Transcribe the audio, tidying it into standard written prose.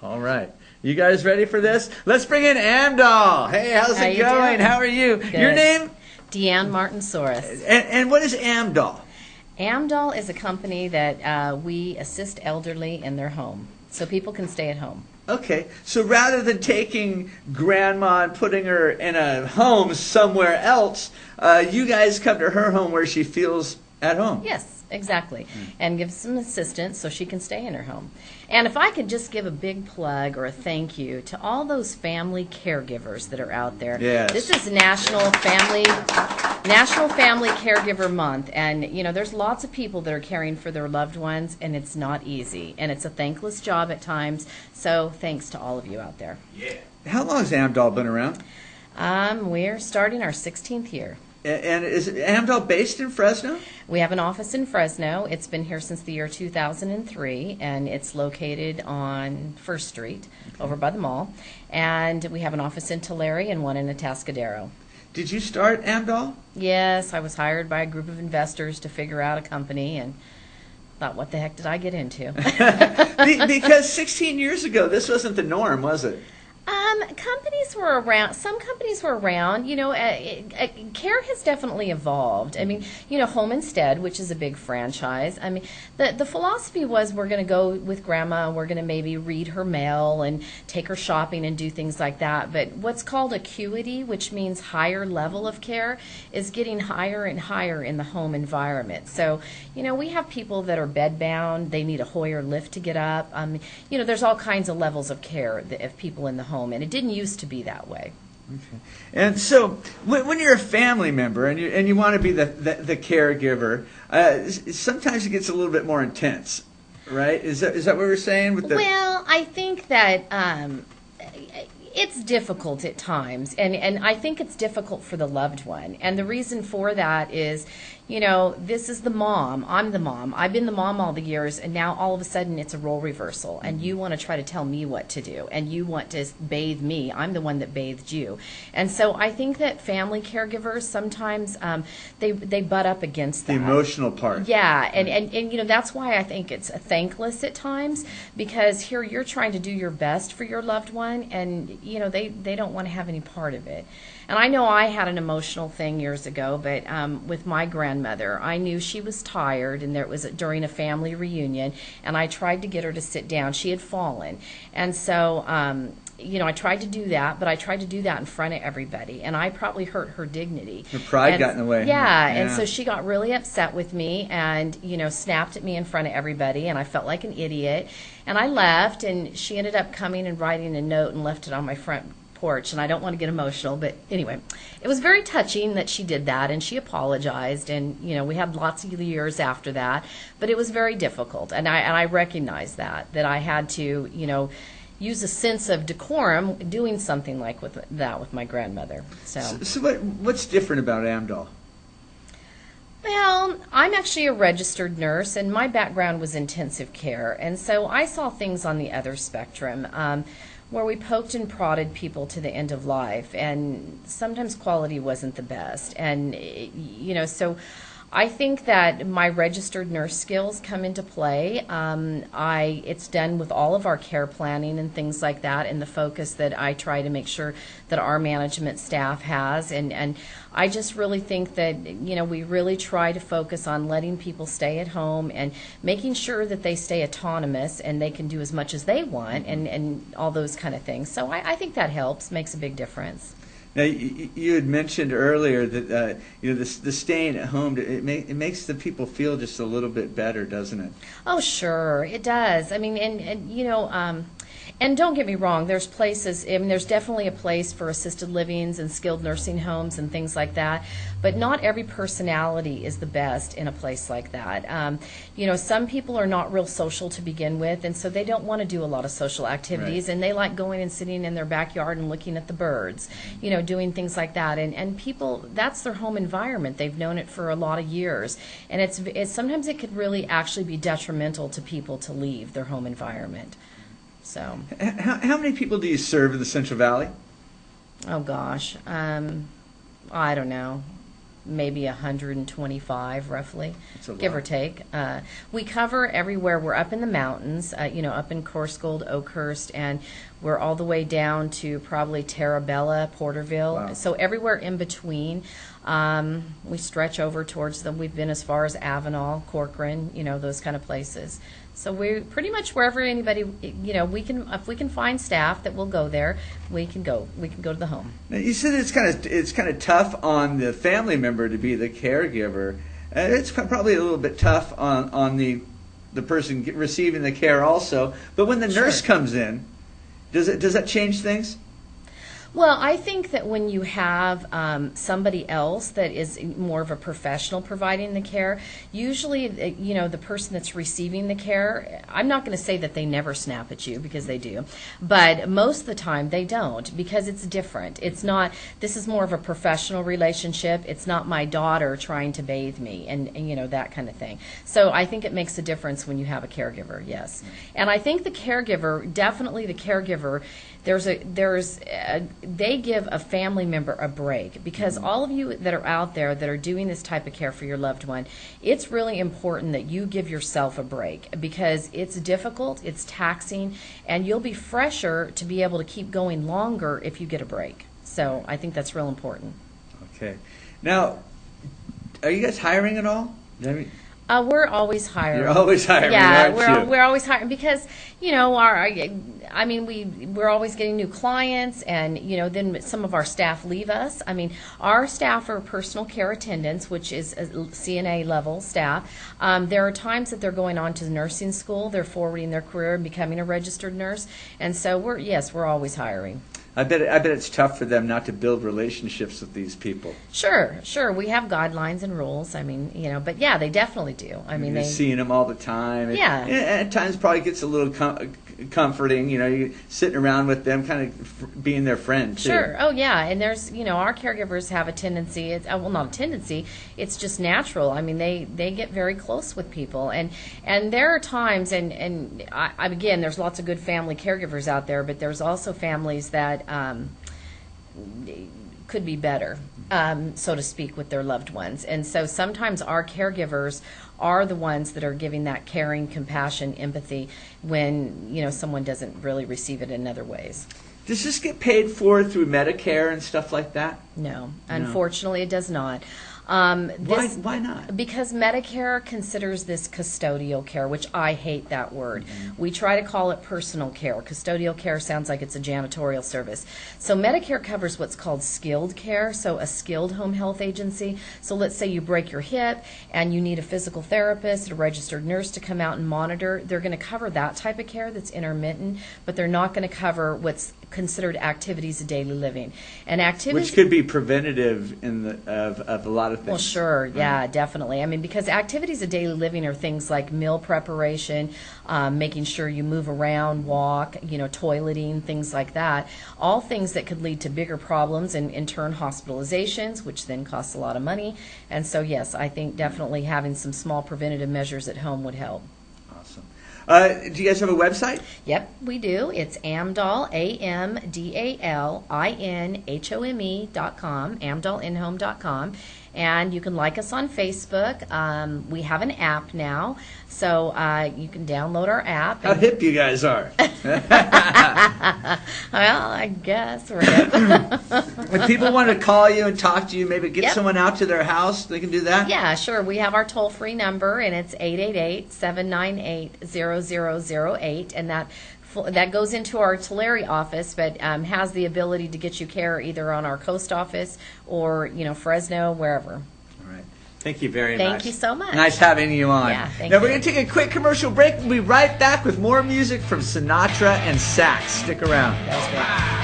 All right. You guys ready for this? Let's bring in Amdal. Hey, how's it going? How are you? Good. Your name? Deanne Martin Soares. And what is Amdal? Amdal is a company that we assist elderly in their home, so people can stay at home. Okay, so rather than taking grandma and putting her in a home somewhere else, you guys come to her home where she feels at home. Yes, exactly. And give some assistance so she can stay in her home. And if I could just give a big plug or a thank you to all those family caregivers that are out there. Yes. This is National Family Caregiver Month, and you know there's lots of people that are caring for their loved ones, and it's not easy, and it's a thankless job at times. So thanks to all of you out there. Yeah. How long has Amdal been around? We're starting our 16th year. And is Amdal based in Fresno? We have an office in Fresno. It's been here since the year 2003, and it's located on First Street over by the mall. And we have an office in Tulare and one in Atascadero. Did you start Amdal? Yes, I was hired by a group of investors to figure out a company, and thought, what the heck did I get into? Because 16 years ago, this wasn't the norm, was it? Companies were around. Some companies were around. You know, care has definitely evolved. I mean, you know, Home Instead, which is a big franchise. I mean, the philosophy was we're going to go with Grandma and we're going to maybe read her mail and take her shopping and do things like that. But what's called acuity, which means higher level of care, is getting higher and higher in the home environment. So, you know, we have people that are bedbound. They need a Hoyer lift to get up. You know, there's all kinds of levels of care of people in the home, and it didn't used to be that way. Okay. And so when you're a family member and you want to be the caregiver, sometimes it gets a little bit more intense, right? Is that what we're saying? Well, I think that it's difficult at times, and I think it's difficult for the loved one. And the reason for that is, you know, this is the mom. I'm the mom. I've been the mom all the years, and now all of a sudden it's a role reversal, and you want to try to tell me what to do, and you want to bathe me. I'm the one that bathed you. And so I think that family caregivers sometimes they butt up against that. The emotional part. Yeah, and you know, that's why I think it's thankless at times, because here you're trying to do your best for your loved one, and you know, they don't want to have any part of it. And I know I had an emotional thing years ago, but with my grandmother, I knew she was tired, and there was during a family reunion, and I tried to get her to sit down. She had fallen, and so you know, I tried to do that, but I tried to do that in front of everybody, and I probably hurt her dignity. Her pride got in the way. Yeah, and so she got really upset with me, and you know, snapped at me in front of everybody, and I felt like an idiot. And I left, and she ended up coming and writing a note and left it on my front porch, and I don't want to get emotional, but anyway, it was very touching that she did that, and she apologized, and you know, we had lots of years after that, but it was very difficult, and I recognized that I had to, you know, use a sense of decorum doing something like with my grandmother. So what's different about Amdal? Well, I'm actually a registered nurse, and my background was intensive care, and so I saw things on the other spectrum, where we poked and prodded people to the end of life, and sometimes quality wasn't the best. And you know, so I think that my registered nurse skills come into play. It's done with all of our care planning and things like that, and the focus that I try to make sure that our management staff has. And I just really think that, you know, we really try to focus on letting people stay at home and making sure that they stay autonomous and they can do as much as they want, and all those kind of things. So I think that helps, makes a big difference. Now, you had mentioned earlier that you know, the staying at home, it makes the people feel just a little bit better, doesn't it? Oh, sure, it does. I mean, and you know, and don't get me wrong, there's places, I mean, there's definitely a place for assisted livings and skilled nursing homes and things like that, but not every personality is the best in a place like that. You know, some people are not real social to begin with, and so they don't want to do a lot of social activities, right. And they like going and sitting in their backyard and looking at the birds, you know, doing things like that. And people, that's their home environment. They've known it for a lot of years, and it's sometimes it could really actually be detrimental to people to leave their home environment. So, how many people do you serve in the Central Valley? Oh gosh, I don't know, maybe 125 roughly, That's a give or lot. take. We cover everywhere. We're up in the mountains, up in Coarsegold, Oakhurst, and we're all the way down to probably Terabella, Porterville. Wow. So everywhere in between. We stretch over towards them. We've been as far as Avenal, Corcoran, those kind of places. So we pretty much wherever anybody, we can, if we can find staff that will go there, we can go to the home. Now, you said it's kind of tough on the family member to be the caregiver. It's probably a little bit tough on the person receiving the care also. But when the nurse Sure. comes in, does that change things? Well, I think that when you have somebody else that is more of a professional providing the care, usually, the person that's receiving the care, I'm not going to say that they never snap at you, because they do, but most of the time they don't, because it's different. It's not, this is more of a professional relationship. It's not my daughter trying to bathe me and that kind of thing. So I think it makes a difference when you have a caregiver, yes. And I think the caregiver, they give a family member a break, because all of you that are out there that are doing this type of care for your loved one, it's really important that you give yourself a break, because it's difficult, it's taxing, and you'll be fresher to be able to keep going longer if you get a break. So I think that's real important. Okay. Now, are you guys hiring at all? We're always hiring. You're always hiring, yeah, aren't you? we're always hiring, because we're always getting new clients, and then some of our staff leave us. I mean, our staff are personal care attendants, which is a CNA level staff. There are times that they're going on to nursing school. They're forwarding their career and becoming a registered nurse, and so we're always hiring. I bet it's tough for them not to build relationships with these people. Sure. We have guidelines and rules. I mean, but yeah, they definitely do. I mean, You're seeing them all the time. Yeah. And at times probably gets a little comforting, you're sitting around with them, kind of being their friend too. Sure. Oh, yeah. And there's, our caregivers have a tendency. Not a tendency. It's just natural. I mean, they get very close with people, and there are times, and again, there's lots of good family caregivers out there, but there's also families that could be better, so to speak, with their loved ones. And so sometimes our caregivers are the ones that are giving that caring, compassion, empathy when, someone doesn't really receive it in other ways. Does this get paid for through Medicare and stuff like that? No, unfortunately it does not. Why not? Because Medicare considers this custodial care, which I hate that word. Mm-hmm. We try to call it personal care. Custodial care sounds like it's a janitorial service. So Medicare covers what's called skilled care, so a skilled home health agency. So let's say you break your hip and you need a physical therapist, a registered nurse to come out and monitor. They're going to cover that type of care that's intermittent, but they're not going to cover what's considered activities of daily living. And activities, which could be preventative of a lot of things. Well, sure, yeah, definitely. I mean, because activities of daily living are things like meal preparation, making sure you move around, walk, toileting, things like that. All things that could lead to bigger problems and in turn hospitalizations, which then costs a lot of money. And so, yes, I think definitely having some small preventative measures at home would help. Awesome. Do you guys have a website? Yep, we do. It's Amdal, AMDALINHOME.com, AmdalinHome.com. And you can like us on Facebook. We have an app now, so you can download our app. How hip you guys are. Well, I guess we're hip. If people want to call you and talk to you, maybe get Yep. someone out to their house, they can do that? Yeah, sure. We have our toll-free number, and it's 888-798-0008, and that goes into our Tulare office, but has the ability to get you care either on our Coast office or, Fresno, wherever. All right. Thank you very much. Thank you so much. Nice having you on. Yeah, thank now you. we're going to take a quick commercial break. We'll be right back with more music from Sinatra and Sax. Stick around. That was great.